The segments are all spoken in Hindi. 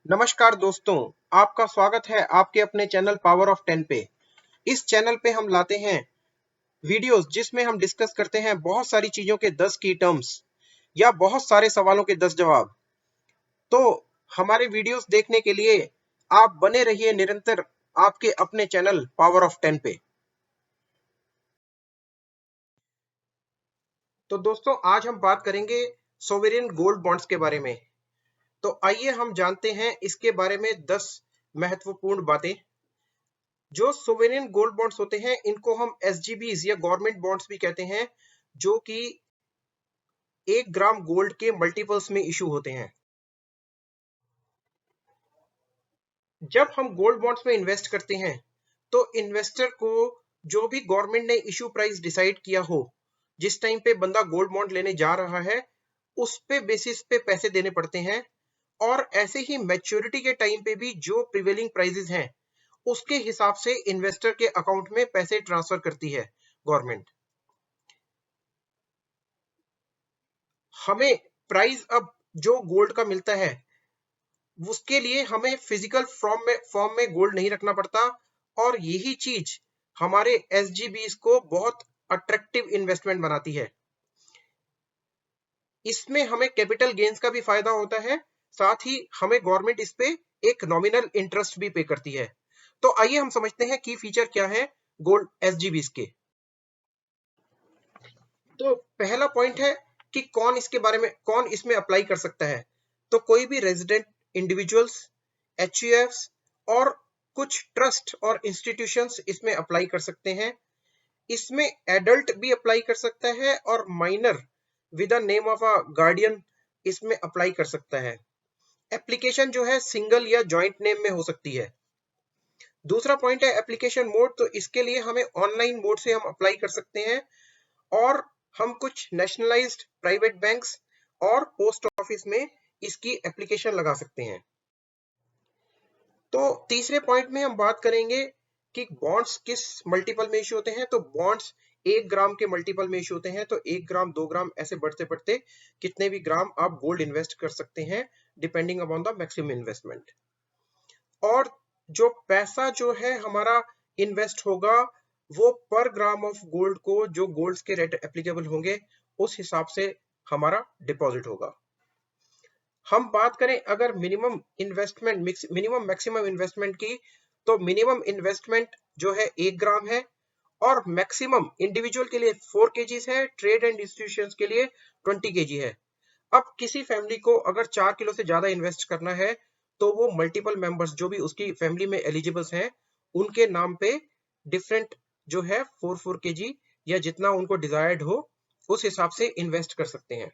नमस्कार दोस्तों, आपका स्वागत है आपके अपने चैनल पावर ऑफ 10 पे। इस चैनल पे हम लाते हैं वीडियोस जिसमें हम डिस्कस करते हैं बहुत सारी चीजों के 10 की टर्म्स या बहुत सारे सवालों के 10 जवाब। तो हमारे वीडियोस देखने के लिए आप बने रहिए निरंतर आपके अपने चैनल पावर ऑफ 10 पे। तो दोस्तों, आज हम बात करेंगे सोवरेन गोल्ड बॉन्ड्स के बारे में। तो आइए हम जानते हैं इसके बारे में 10 महत्वपूर्ण बातें। जो सोवेरियन गोल्ड बॉन्ड्स होते हैं इनको हम एसजीबीज या गवर्नमेंट बॉन्ड्स भी कहते हैं, जो कि 1 ग्राम गोल्ड के मल्टीपल्स में इशू होते हैं। जब हम गोल्ड बॉन्ड्स में इन्वेस्ट करते हैं तो इन्वेस्टर को जो भी गवर्नमेंट ने इशू प्राइस डिसाइड किया हो, जिस टाइम पे बंदा गोल्ड बॉन्ड लेने जा रहा है, उस पे बेसिस पे पैसे देने पड़ते हैं। और ऐसे ही मैच्योरिटी के टाइम पे भी जो प्रिवेलिंग प्राइसेस हैं उसके हिसाब से इन्वेस्टर के अकाउंट में पैसे ट्रांसफर करती है गवर्नमेंट। हमें प्राइस अब जो गोल्ड का मिलता है उसके लिए हमें फिजिकल फॉर्म में गोल्ड नहीं रखना पड़ता, और यही चीज हमारे एसजीबीस को बहुत अट्रैक्टिव इन्वेस्टमेंट बनाती है। इसमें हमें कैपिटल गेन्स का भी फायदा होता है, साथ ही हमें गवर्नमेंट इस पे एक नॉमिनल इंटरेस्ट भी पे करती है। तो आइए हम समझते हैं की फीचर क्या है गोल्ड एसजीबीस के। तो पहला पॉइंट है कि कौन इसमें अप्लाई कर सकता है। तो कोई भी रेजिडेंट इंडिविजुअल्स, एचयूएफ्स और कुछ ट्रस्ट और इंस्टीट्यूशंस इसमें अप्लाई कर सकते हैं। इसमें एडल्ट भी अप्लाई कर सकता है और minor with the name of a guardian इसमें अप्लाई कर सकता है। एप्लीकेशन जो है सिंगल या जॉइंट नेम में हो सकती है। दूसरा पॉइंट है एप्लीकेशन मोड। तो इसके लिए हमें ऑनलाइन मोड से हम अप्लाई कर सकते हैं, और हम कुछ नेशनलाइज्ड प्राइवेट बैंक्स और पोस्ट ऑफिस में इसकी एप्लीकेशन लगा सकते हैं। तो तीसरे पॉइंट में हम बात करेंगे कि बॉन्ड्स किस मल्टीपल में इश्यू होते हैं। तो बॉन्ड्स 1 ग्राम के मल्टीपल में इश्यू होते हैं। तो 1 ग्राम, 2 ग्राम ऐसे बढ़ते बढ़ते कितने भी ग्राम आप गोल्ड इन्वेस्ट कर सकते हैं, depending upon the maximum investment. और जो पैसा जो है हमारा इन्वेस्ट होगा वो पर ग्राम ऑफ गोल्ड को जो गोल्ड्स के रेट एप्लीकेबल होंगे उस हिसाब से हमारा डिपॉजिट होगा। हम बात करें अगर मिनिमम मैक्सिमम इन्वेस्टमेंट की, तो मिनिमम इन्वेस्टमेंट जो है 1 ग्राम है, और मैक्सिमम इंडिविजुअल के लिए 4 केजीज है, ट्रेड एंड इंस्टीट्यूशंस के लिए 20 केजी है। अब किसी फैमिली को अगर 4 किलो से ज्यादा इन्वेस्ट करना है तो वो मल्टीपल मेंबर्स जो भी उसकी फैमिली में एलिजिबल्स हैं उनके नाम पे डिफरेंट जो है 4 केजी या जितना उनको डिजायर्ड हो उस हिसाब से इन्वेस्ट कर सकते हैं।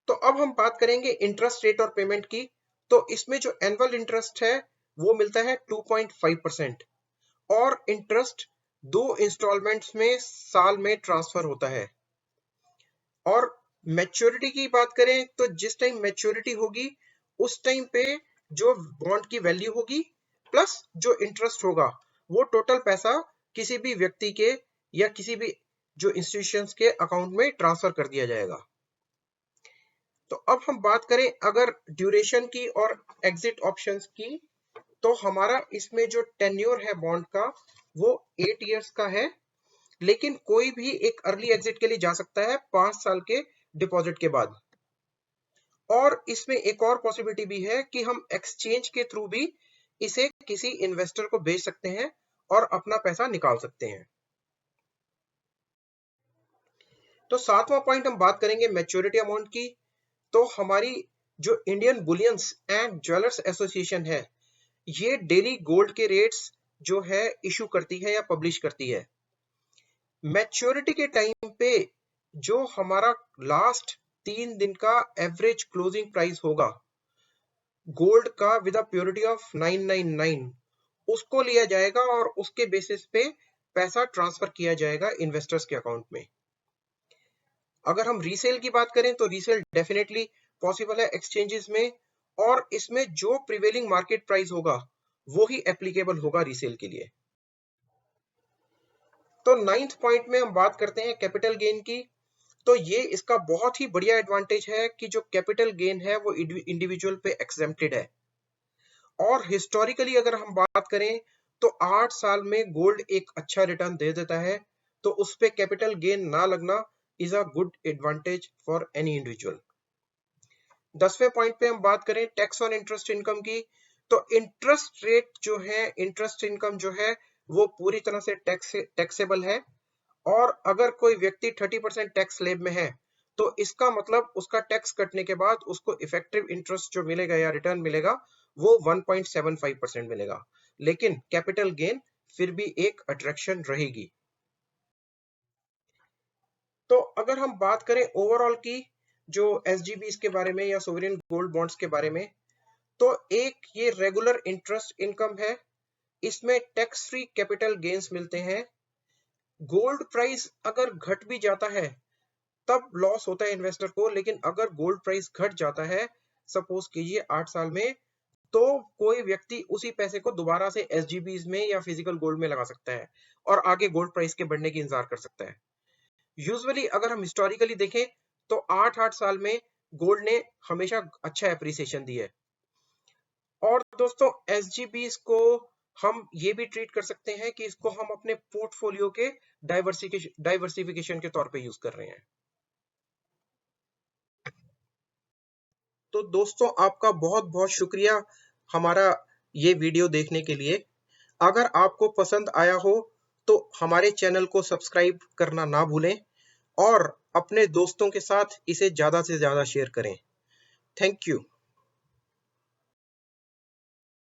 तो अब हम बात करेंगे इंटरेस्ट रेट और पेमेंट की। तो इसमें जो एनुअल इंटरेस्ट है वो मिलता है 2.5%, और इंटरेस्ट 2 इंस्टॉलमेंट्स में साल में ट्रांसफर होता है। और मैच्योरिटी की बात करें तो जिस टाइम मैच्योरिटी होगी उस टाइम पे जो बॉन्ड की वैल्यू होगी प्लस जो इंटरेस्ट होगा वो टोटल पैसा किसी भी व्यक्ति के या किसी भी जो इंस्टीट्यूशंस के अकाउंट में ट्रांसफर कर दिया जाएगा। तो अब हम बात करें अगर ड्यूरेशन की और एग्जिट ऑप्शंस की, तो हमारा इसमें जो टेन्योर है बॉन्ड का वो 8 इयर्स का है, लेकिन कोई भी एक अर्ली एग्जिट के लिए जा सकता है 5 साल के डिपॉजिट के बाद। और इसमें एक और पॉसिबिलिटी भी है कि हम एक्सचेंज के थ्रू भी इसे किसी इन्वेस्टर को बेच सकते हैं और अपना पैसा निकाल सकते हैं। तो 7वां पॉइंट हम बात करेंगे मैच्योरिटी अमाउंट की। तो हमारी जो Indian bullions and jewellers association है ये डेली गोल्ड के रेट्स जो है इशू करती है या पब्लिश करती है। मैच्योरिटी के टाइम पे जो हमारा लास्ट 3 दिन का एवरेज क्लोजिंग प्राइस होगा गोल्ड का विद अ प्योरिटी ऑफ 999, उसको लिया जाएगा और उसके बेसिस पे पैसा ट्रांसफर किया जाएगा इन्वेस्टर्स के अकाउंट में। अगर हम रीसेल की बात करें तो रीसेल डेफिनेटली पॉसिबल है एक्सचेंजेस में, और इसमें जो प्रिवेलिंग मार्केट प्राइस होगा वो ही एप्लीकेबल होगा रीसेल के लिए। तो 9th पॉइंट में हम बात करते हैं कैपिटल गेन की। तो ये इसका बहुत ही बढ़िया एडवांटेज है कि जो कैपिटल गेन है वो इंडिविजुअल पे एक्सेम्प्टेड है। और हिस्टोरिकली अगर हम बात करें तो 8 साल में गोल्ड एक अच्छा रिटर्न दे देता है, तो उस पे कैपिटल गेन ना लगना is a good advantage for any individual. 10वें पॉइंट पे हम बात करें टैक्स ऑन इंटरेस्ट इनकम की, तो इंटरेस्ट रेट जो है, इंटरेस्ट इनकम जो है वो पूरी तरह से टैक्सेबल है। और अगर कोई व्यक्ति 30% टैक्स स्लैब में है तो इसका मतलब उसका टैक्स कटने के बाद उसको इफेक्टिव इंटरेस्ट जो मिलेगा या रिटर्न मिलेगा वो 1.75% मिलेगा, लेकिन कैपिटल गेन फिर भी एक अट्रैक्शन रहेगी। तो अगर हम बात करें ओवरऑल की जो एसजीबीस के बारे में या सोवरेन गोल्ड बॉन्ड्स के बारे में, तो एक ये रेगुलर इंटरेस्ट इनकम है, इसमें टैक्स फ्री कैपिटल गेन्स मिलते हैं। गोल्ड प्राइस अगर घट भी जाता है तब लॉस होता है इन्वेस्टर को, लेकिन अगर गोल्ड प्राइस घट जाता है सपोज कीजिए 8 साल में, तो कोई व्यक्ति उसी पैसे को दोबारा से एसजीबीज में या फिजिकल गोल्ड में लगा सकता है और आगे गोल्ड प्राइस के बढ़ने की इंतजार कर सकता है। यूजुअली अगर हम हिस्टोरिकली देखें तो 8-8 साल में गोल्ड ने हमेशा अच्छा एप्रिसिएशन दी है। और दोस्तों एसजीबीज को हम ये भी ट्रीट कर सकते हैं कि इसको हम अपने पोर्टफोलियो के डाइवर्सिफिकेशन के तौर पे यूज कर रहे हैं। तो दोस्तों आपका बहुत बहुत शुक्रिया हमारा ये वीडियो देखने के लिए। अगर आपको पसंद आया हो तो हमारे चैनल को सब्सक्राइब करना ना भूलें और अपने दोस्तों के साथ इसे ज़्यादा से ज़्यादा शेयर करें। Thank you.